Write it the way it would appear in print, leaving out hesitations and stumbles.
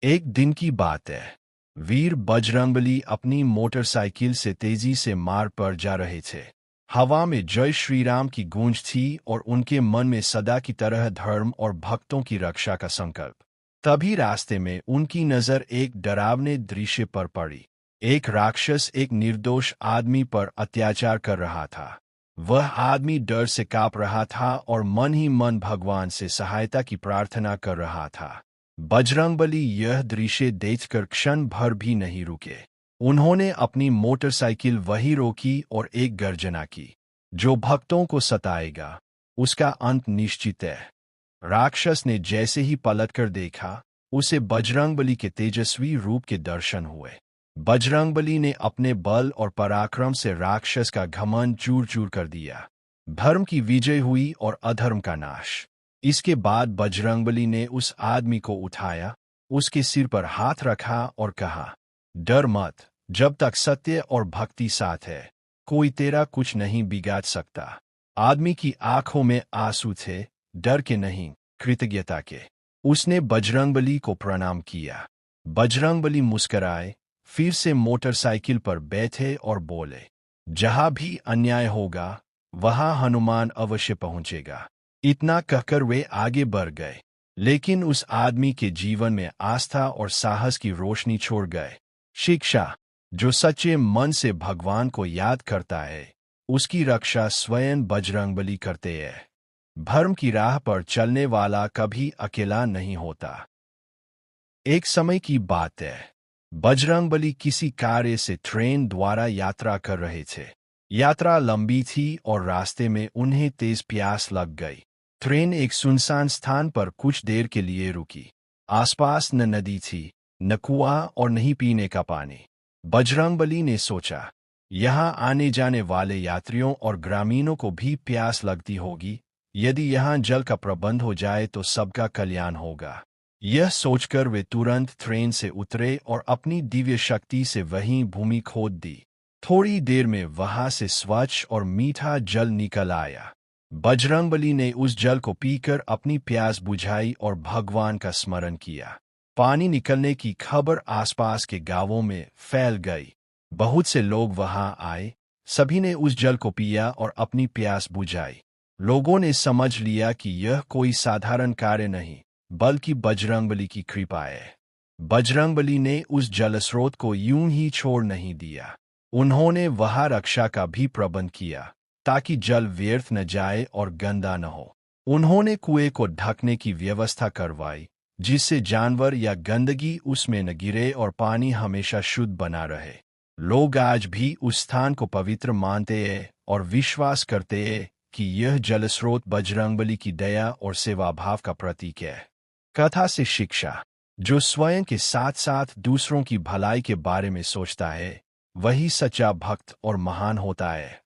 एक दिन की बात है। वीर बजरंगबली अपनी मोटरसाइकिल से तेजी से मार्ग पर जा रहे थे। हवा में जय श्री राम की गूंज थी और उनके मन में सदा की तरह धर्म और भक्तों की रक्षा का संकल्प। तभी रास्ते में उनकी नजर एक डरावने दृश्य पर पड़ी। एक राक्षस एक निर्दोष आदमी पर अत्याचार कर रहा था। वह आदमी डर से कांप रहा था और मन ही मन भगवान से सहायता की प्रार्थना कर रहा था। बजरंगबली यह दृश्य देखकर क्षण भर भी नहीं रुके। उन्होंने अपनी मोटरसाइकिल वहीं रोकी और एक गर्जना की, जो भक्तों को सताएगा उसका अंत निश्चित है। राक्षस ने जैसे ही पलटकर देखा, उसे बजरंगबली के तेजस्वी रूप के दर्शन हुए। बजरंगबली ने अपने बल और पराक्रम से राक्षस का घमंड चूर चूर कर दिया। धर्म की विजय हुई और अधर्म का नाश। इसके बाद बजरंगबली ने उस आदमी को उठाया, उसके सिर पर हाथ रखा और कहा, डर मत, जब तक सत्य और भक्ति साथ है, कोई तेरा कुछ नहीं बिगाड़ सकता। आदमी की आंखों में आंसू थे, डर के नहीं, कृतज्ञता के। उसने बजरंगबली को प्रणाम किया। बजरंगबली मुस्कराए, फिर से मोटरसाइकिल पर बैठे और बोले, जहां भी अन्याय होगा वहां हनुमान अवश्य पहुंचेगा। इतना कहकर वे आगे बढ़ गए, लेकिन उस आदमी के जीवन में आस्था और साहस की रोशनी छोड़ गए। शिक्षा, जो सच्चे मन से भगवान को याद करता है, उसकी रक्षा स्वयं बजरंगबली करते हैं। धर्म की राह पर चलने वाला कभी अकेला नहीं होता। एक समय की बात है। बजरंगबली किसी कार्य से ट्रेन द्वारा यात्रा कर रहे थे। यात्रा लंबी थी और रास्ते में उन्हें तेज प्यास लग गई। ट्रेन एक सुनसान स्थान पर कुछ देर के लिए रुकी। आसपास न नदी थी, न कुआं और न ही पीने का पानी। बजरंगबली ने सोचा, यहाँ आने जाने वाले यात्रियों और ग्रामीणों को भी प्यास लगती होगी। यदि यहाँ जल का प्रबंध हो जाए तो सबका कल्याण होगा। यह सोचकर वे तुरंत ट्रेन से उतरे और अपनी दिव्य शक्ति से वहीं भूमि खोद दी। थोड़ी देर में वहां से स्वच्छ और मीठा जल निकल आया। बजरंगबली ने उस जल को पीकर अपनी प्यास बुझाई और भगवान का स्मरण किया। पानी निकलने की खबर आसपास के गांवों में फैल गई। बहुत से लोग वहां आए, सभी ने उस जल को पिया और अपनी प्यास बुझाई। लोगों ने समझ लिया कि यह कोई साधारण कार्य नहीं, बल्कि बजरंगबली की कृपा है। बजरंगबली ने उस जलस्रोत को यूं ही छोड़ नहीं दिया। उन्होंने वहां रक्षा का भी प्रबंध किया, ताकि जल व्यर्थ न जाए और गंदा न हो। उन्होंने कुएं को ढकने की व्यवस्था करवाई, जिससे जानवर या गंदगी उसमें न गिरे और पानी हमेशा शुद्ध बना रहे। लोग आज भी उस स्थान को पवित्र मानते हैं और विश्वास करते हैं कि यह जलस्रोत बजरंगबली की दया और सेवा भाव का प्रतीक है। कथा से शिक्षा, जो स्वयं के साथ साथ दूसरों की भलाई के बारे में सोचता है, वही सच्चा भक्त और महान होता है।